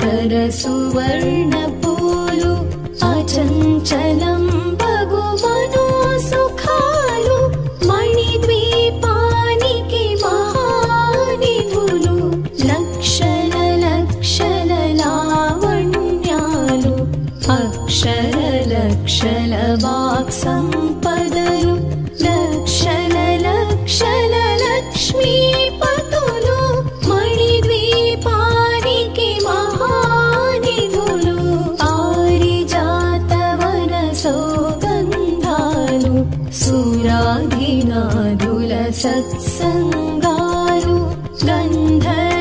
సుందర సువర్ణ పూలు అచంచలం భగువను సుఖాలు మణిద్వీపానికి మహానిధులు లక్షల లక్షల లావణ్యాలు అక్షర లక్షల వాక్ సంపదలు లక్షల లక్షల లక్ష్మీపతులు మణిద్వీపానికి మహానిధులు పారిజాతవన సౌగంధాలు సురాధినాదుల సత్సంగాలు గంధర్వాదుల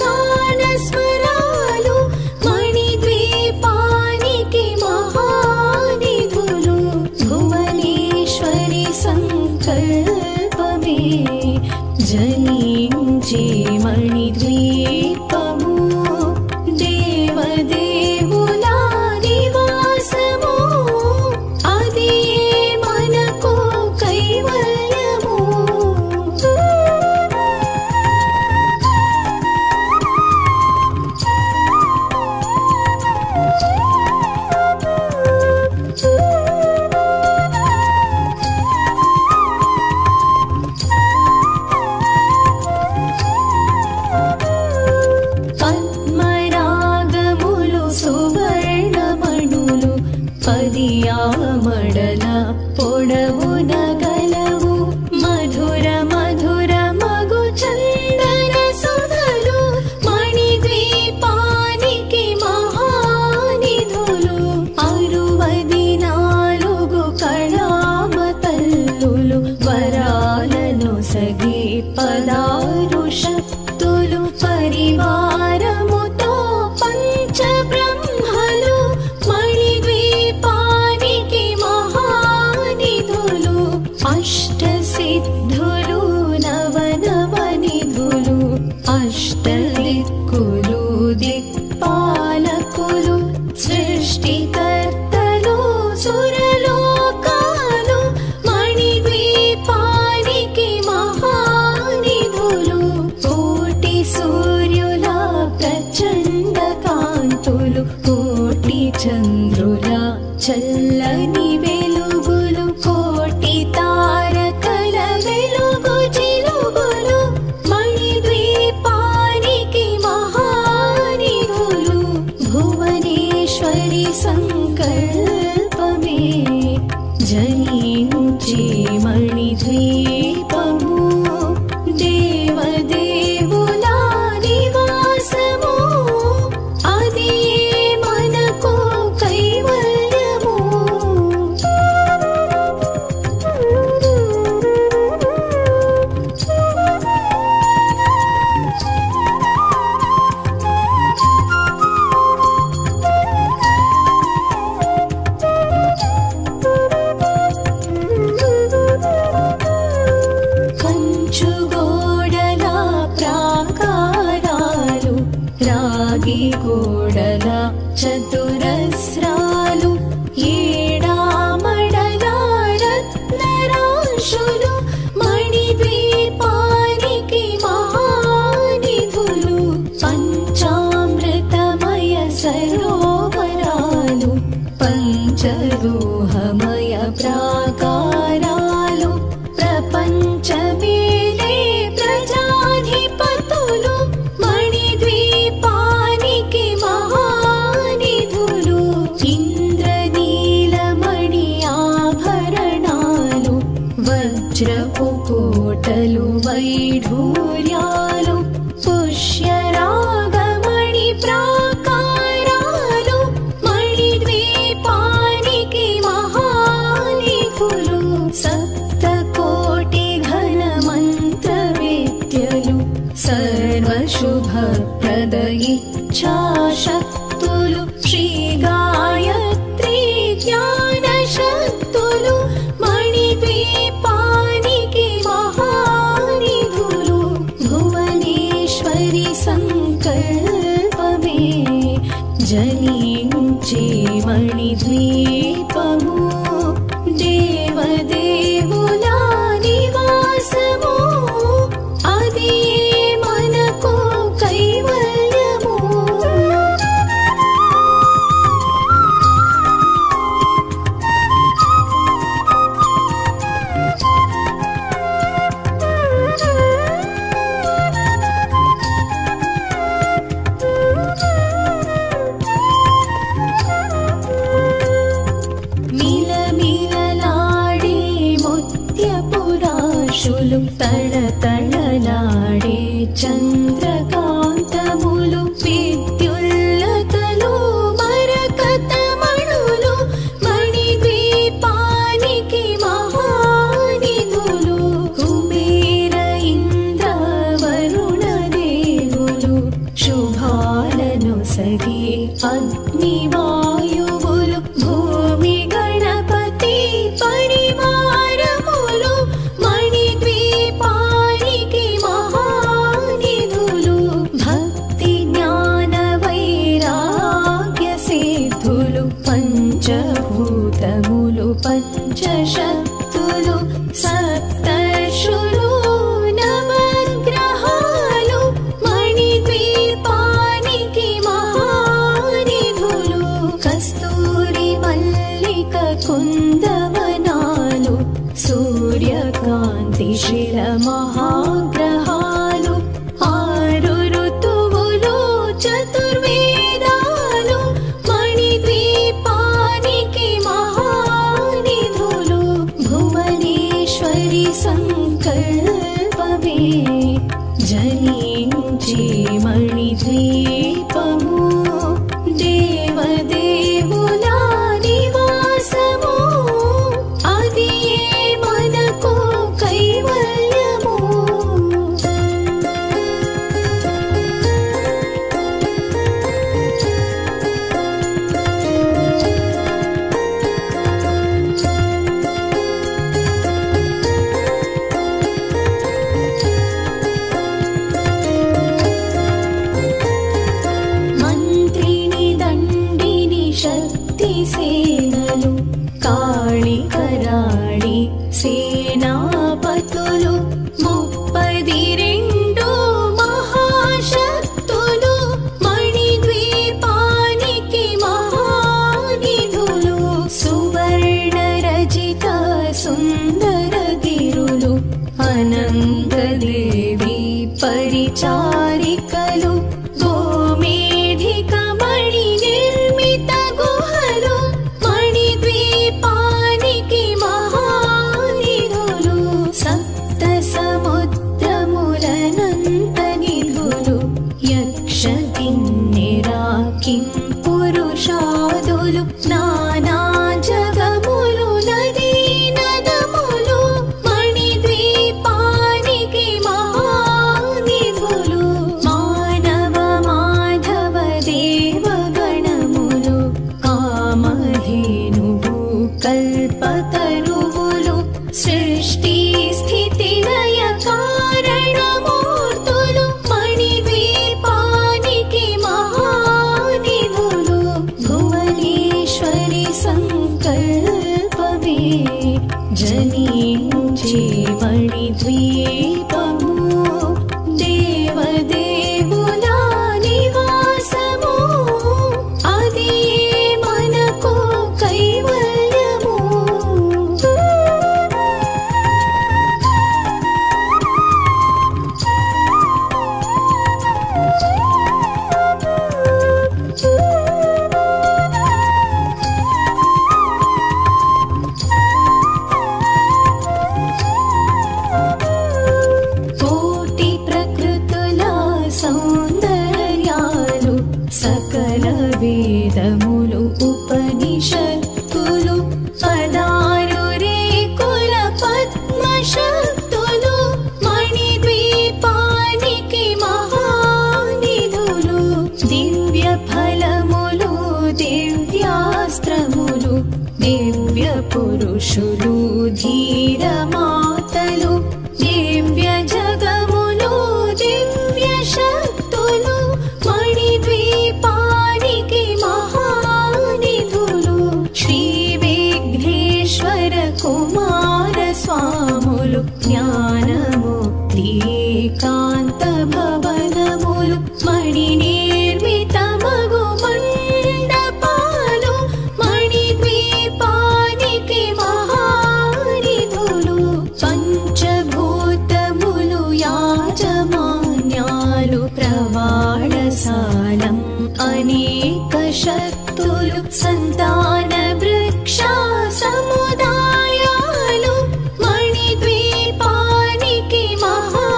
గానస్వరాలు మణిద్వీపానికి మహానిధులు భువనేశ్వరి సంకల్పమే జనించే మణిద్వీపము దేవదేవుల నివాసము అది మనకు కైవల్యము. పద్మరాగములు సువర్ణమణులు పదియామడల పొడవున గలవు మధుర మధుర మగు చందన సుధలు మణిద్వీపానికి మహానిధులు 64 కళామతల్లులు వరాలను సగి 16 శక్తులు పరివారముతో పంచబ్రహ్మలు మణిద్వీపానికి మహానిధులు అష్టసిద్ధులు నవనవనిధులు అష్టదిక్కులు దిక్పాలకులు సృష్టికర్తలు సురలోకాలు మణిద్వీపానికి మహానిధులు కోటి సూర్యుల ప్రచండ కాంతులు కోటి చంద్రుల చల్లని వెలుగులు కోటి తారకల వెలుగు చిలుగులు మణిద్వీపానికి మహానిధులు భువనేశ్వరి సంకల్పమే జనించే మణిద్వీపము దేవదేవుల నివాసము అది మనకు కైవల్యము. కంచుగోడల ప్రాకారాలు రాగి గోడల చతురస్రాలు ఏడామడల రత్నరాశులు మణిద్వీపానికి మహానిధులు పంచామృతమయ సరోవరాలు పంచలోహమయ ప్రాకారాలు ప్రపంచమేలే ప్రజాధిపతులు మణిద్వీపానికి మహానిధులు ఇంద్రనీలమణి ఆభరణాలు వజ్రపు కోటలు వైఢూర్యాలు పుష్యరాగమణి ప్రాకారాలు మణిద్వీపానికి మహానిధులు సప్తకోటి ఘన మంత్ర విద్యలు సర్వశుభప్రద ఇచ్ఛాశక్తులు శ్రీ గాయత్రీ జ్ఞాన శక్తులు మణిద్వీపానికి మహానిధులు భువనేశ్వరి సంకల్పమే జనించే మణిద్వీపము దేవదేవుల నివాసము అది మనకు కైవల్యము. తళతళలాడే చంద్రకాంతములు విద్యుల్లతలు మరకతమణులు మణిద్వీపానికి మహానిధులు కుబేర ఇంద్ర వరుణ దేవులు శుభాలను సగి అగ్నివాయువులు భూమి గణపతి పరివారములు మణిద్వీపానికి మహానిధులు భక్తి జ్ఞాన వైరాగ్య సిద్ధులు పంచభూతములు పంచశక్తులు సప్తర్షులు నవగ్రహాలు మణిద్వీపానికి మహానిధులు కస్తూరి మల్లిక కుందవనాలు సూర్యకాంతి శిల మహాగ్రహాలు ఆరు ఋతువులు చతుర్వేదాలు మణిద్వీపానికి మహానిధులు భువనేశ్వరి సంకల్పమే జనించి మణిద్వీపము దేవదేవుల నివాసము అది మనకు కైవల్యము మంత్రిని దండిని శక్తి సేనలు కాళి కరాళి సేనాపతులు 32 మహాశక్తులు మణిద్వీపానికి మహానిధులు సువర్ణ రజిత సుందర గిరులు అనంతదేవి పరిచారికలు గోమేధిక మణి నిర్మిత గుహలు మణిద్వీపానికి మహానిధులు సప్త సముద్రములనంత నిధులు యక్ష కిన్నెరా కిం పురుషాదులు నానా జగములు నదీ నదములు మణిద్వీపానికి మహానిధులు మానవ మాధవ దేవగణములు కామధేనువు కల్పతరువులు సృష్టి స్థితి లయ కారణమూర్తులు మణిద్వీపానికి మహానిధులు భువనేశ్వరి సంకల్పమే జనించి మణిద్వీపము దేవదేవుల నివాసము అది మనకు కైవల్యము కోటి ప్రకృతుల సౌందర్యాలు సకల వేదములు ఉపనిషత్తులు 16 రేకుల పద్మశక్తులు మణిద్వీపానికి మహానిధులు దివ్య ఫలములు దివ్యాస్త్రములు దివ్య పురుషులు ధీర మాతలు దివ్య జగములు దివ్య శక్తులు మణిద్వీపానికి మహానిధులు శ్రీ విఘ్నేశ్వర కుమార స్వాములు జ్ఞానముక్తి ఏకాంత భవనములు మణి నిర్మిత మగు మండపాలు మణిద్వీపానికి మహానిధులు పంచభూతములు యాజమాన్యాలు ప్రవాళసాలం అనేక శక్తులు సంతాన వృక్ష సముదాయాలు మణిద్వీపానికి మహా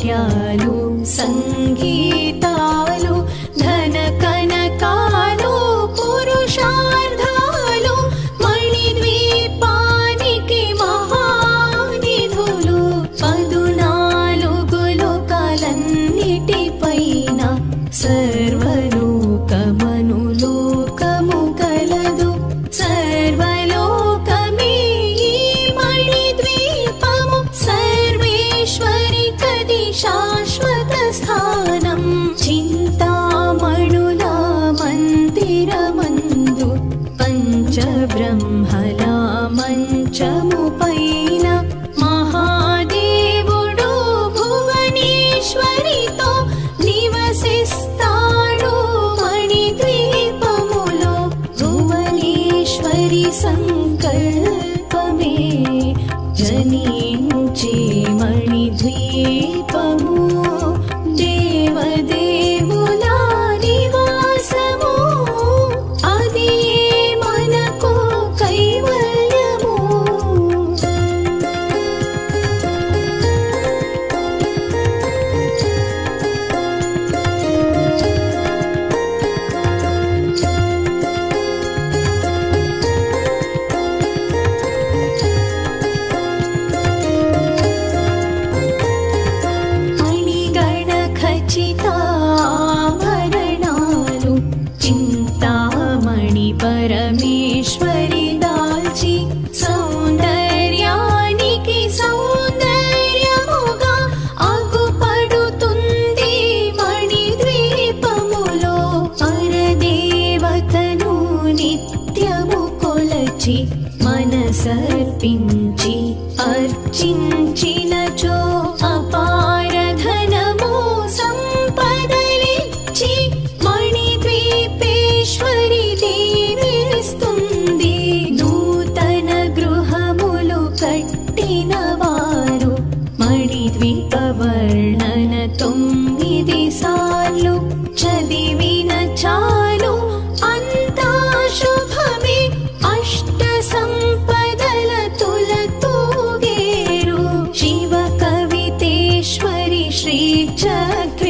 నాట్యాలు సంగీతాలు ధన కనకాలు పురుషార్థాలు మణిద్వీపానికి మహానిధులు 14 లోకాలన్నిటిపైన సర్వలోకమనులోకము కలదు సర్వలోకమే ఈ మణిద్వీపము సర్వేశ్వరి కది శాశ్వత స్థానం చింతామణుల మందిరమందు పంచబ్రహ్మల మంచము పైన మహాదేవుడు భువనేశ్వరితో నివసిస్తాడు మణిద్వీపములో భువనేశ్వరి సంకల్పమే జనించే మణిద్వీపము దేవదేవుల నివాసము అది మనకు కైవల్యము మణిగణ ఖచ్చితాభరణాలు చింతామణి పరమేశ్వరి దాల్చి సౌందర్యానికి సౌందర్యముగా అగుపడుతుంది మణిద్వీపములో పరదేవతను నిత్యము కొలచి మనసర్పించి అర్చించినచో అపార ధనము సంపదలిచ్చి మణిద్వీపేశ్వరి దీవిస్తుంది నూతన గృహములు కట్టిన వారు మణిద్వీప వర్ణన 9 సార్లు చదివిన చాలు అంతా శుభమే అష్ట సంపదల తులతూగేరు శివ కవితేశ్వరి శ్రీ చక్ర